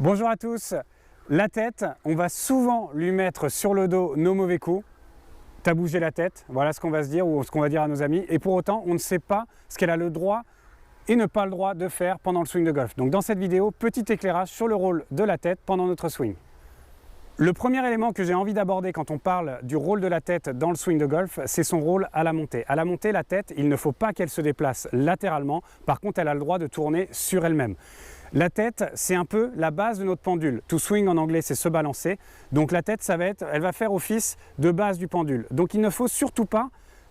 Bonjour à tous. La tête, on va souvent lui mettre sur le dos nos mauvais coups. T'as bougé la tête, voilà ce qu'on va se dire ou ce qu'on va dire à nos amis. Et pour autant, on ne sait pas ce qu'elle a le droit et ne pas le droit de faire pendant le swing de golf. Donc dans cette vidéo, petit éclairage sur le rôle de la tête pendant notre swing. Le premier élément que j'ai envie d'aborder quand on parle du rôle de la tête dans le swing de golf, c'est son rôle à la montée. À la montée, la tête, il ne faut pas qu'elle se déplace latéralement. Par contre, elle a le droit de tourner sur elle-même. La tête, c'est un peu la base de notre pendule. To swing en anglais, c'est se balancer. Donc la tête, elle va faire office de base du pendule. Donc il ne faut surtout pas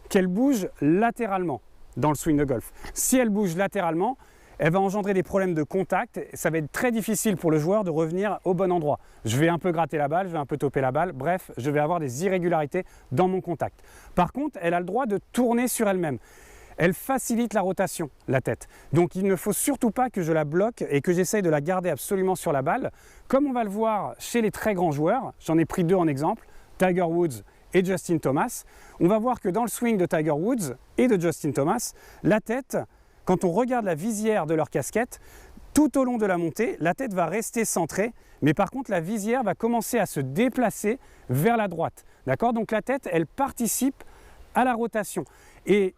qu'elle bouge latéralement dans le swing de golf. Si elle bouge latéralement, elle va engendrer des problèmes de contact. Ça va être très difficile pour le joueur de revenir au bon endroit. Je vais un peu gratter la balle, je vais un peu toper la balle. Bref, je vais avoir des irrégularités dans mon contact. Par contre, elle a le droit de tourner sur elle-même. Elle facilite la rotation, la tête. Donc il ne faut surtout pas que je la bloque et que j'essaye de la garder absolument sur la balle. Comme on va le voir chez les très grands joueurs, j'en ai pris deux en exemple, Tiger Woods et Justin Thomas. On va voir que dans le swing de Tiger Woods et de Justin Thomas, la tête, quand on regarde la visière de leur casquette, tout au long de la montée, la tête va rester centrée, mais par contre la visière va commencer à se déplacer vers la droite. D'accord ? Donc la tête, elle participe à la rotation. Et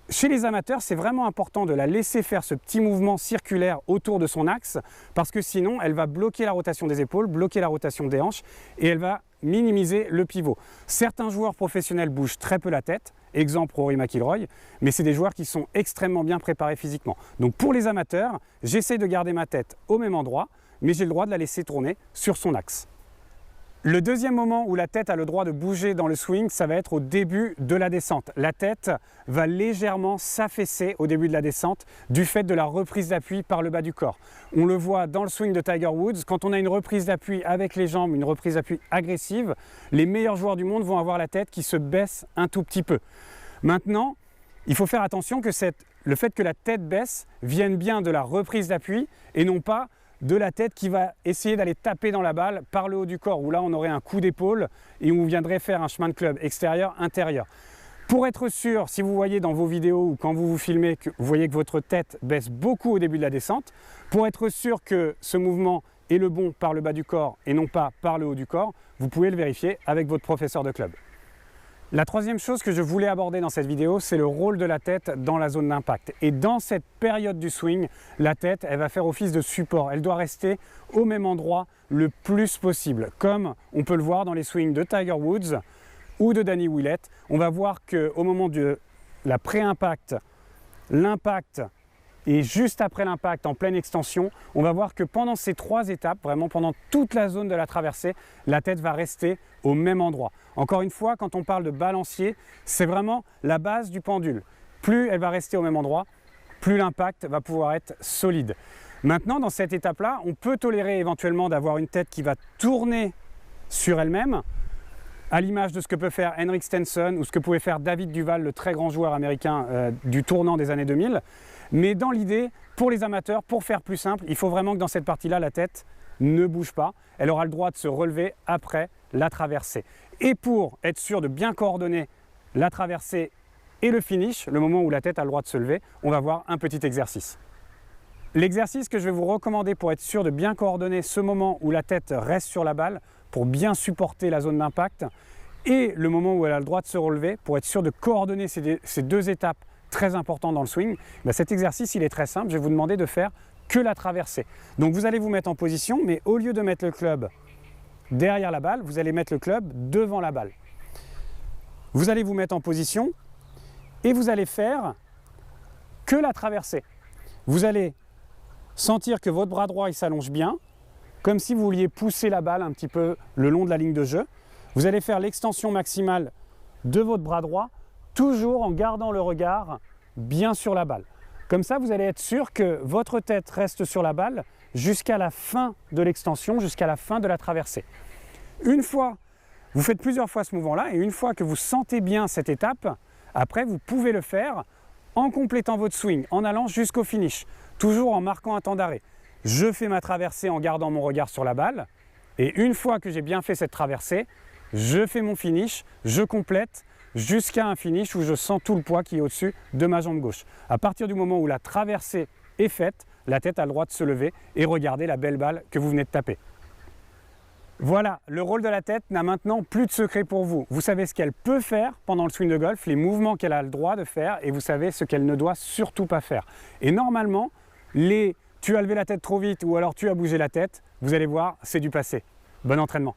chez les amateurs, c'est vraiment important de la laisser faire ce petit mouvement circulaire autour de son axe parce que sinon, elle va bloquer la rotation des épaules, bloquer la rotation des hanches et elle va minimiser le pivot. Certains joueurs professionnels bougent très peu la tête, exemple Rory McIlroy, mais c'est des joueurs qui sont extrêmement bien préparés physiquement. Donc pour les amateurs, j'essaie de garder ma tête au même endroit, mais j'ai le droit de la laisser tourner sur son axe. Le deuxième moment où la tête a le droit de bouger dans le swing, ça va être au début de la descente. La tête va légèrement s'affaisser au début de la descente du fait de la reprise d'appui par le bas du corps. On le voit dans le swing de Tiger Woods, quand on a une reprise d'appui avec les jambes, une reprise d'appui agressive, les meilleurs joueurs du monde vont avoir la tête qui se baisse un tout petit peu. Maintenant, il faut faire attention que le fait que la tête baisse vienne bien de la reprise d'appui et non pas de la tête qui va essayer d'aller taper dans la balle par le haut du corps, où là on aurait un coup d'épaule et où on viendrait faire un chemin de club extérieur-intérieur. Pour être sûr, si vous voyez dans vos vidéos ou quand vous vous filmez, que vous voyez que votre tête baisse beaucoup au début de la descente, pour être sûr que ce mouvement est le bon par le bas du corps et non pas par le haut du corps, vous pouvez le vérifier avec votre professeur de club. La troisième chose que je voulais aborder dans cette vidéo, c'est le rôle de la tête dans la zone d'impact. Et dans cette période du swing, la tête, elle va faire office de support. Elle doit rester au même endroit le plus possible. Comme on peut le voir dans les swings de Tiger Woods ou de Danny Willett. On va voir qu'au moment de la pré-impact, l'impact et juste après l'impact en pleine extension, on va voir que pendant ces trois étapes, vraiment pendant toute la zone de la traversée, la tête va rester au même endroit. Encore une fois, quand on parle de balancier, c'est vraiment la base du pendule. Plus elle va rester au même endroit, plus l'impact va pouvoir être solide. Maintenant, dans cette étape-là, on peut tolérer éventuellement d'avoir une tête qui va tourner sur elle-même, à l'image de ce que peut faire Henrik Stenson ou ce que pouvait faire David Duval, le très grand joueur américain du tournant des années 2000. Mais dans l'idée, pour les amateurs, pour faire plus simple, il faut vraiment que dans cette partie-là, la tête ne bouge pas. Elle aura le droit de se relever après la traversée. Et pour être sûr de bien coordonner la traversée et le finish, le moment où la tête a le droit de se lever, on va voir un petit exercice. L'exercice que je vais vous recommander pour être sûr de bien coordonner ce moment où la tête reste sur la balle, pour bien supporter la zone d'impact, et le moment où elle a le droit de se relever, pour être sûr de coordonner ces deux étapes très importantes dans le swing, cet exercice il est très simple. Je vais vous demander de faire que la traversée. Donc vous allez vous mettre en position, mais au lieu de mettre le club derrière la balle, vous allez mettre le club devant la balle. Vous allez vous mettre en position et vous allez faire que la traversée. Vous allez sentir que votre bras droit il s'allonge bien, comme si vous vouliez pousser la balle un petit peu le long de la ligne de jeu. Vous allez faire l'extension maximale de votre bras droit, toujours en gardant le regard bien sur la balle. Comme ça, vous allez être sûr que votre tête reste sur la balle jusqu'à la fin de l'extension, jusqu'à la fin de la traversée. Une fois, vous faites plusieurs fois ce mouvement-là, et une fois que vous sentez bien cette étape, après vous pouvez le faire en complétant votre swing, en allant jusqu'au finish, toujours en marquant un temps d'arrêt. Je fais ma traversée en gardant mon regard sur la balle, et une fois que j'ai bien fait cette traversée, je fais mon finish, je complète jusqu'à un finish où je sens tout le poids qui est au-dessus de ma jambe gauche. À partir du moment où la traversée est faite, la tête a le droit de se lever et regarder la belle balle que vous venez de taper. Voilà, le rôle de la tête n'a maintenant plus de secret pour vous. Vous savez ce qu'elle peut faire pendant le swing de golf, les mouvements qu'elle a le droit de faire, et vous savez ce qu'elle ne doit surtout pas faire. Et normalement, tu as levé la tête trop vite ou alors tu as bougé la tête, vous allez voir, c'est du passé. Bon entraînement.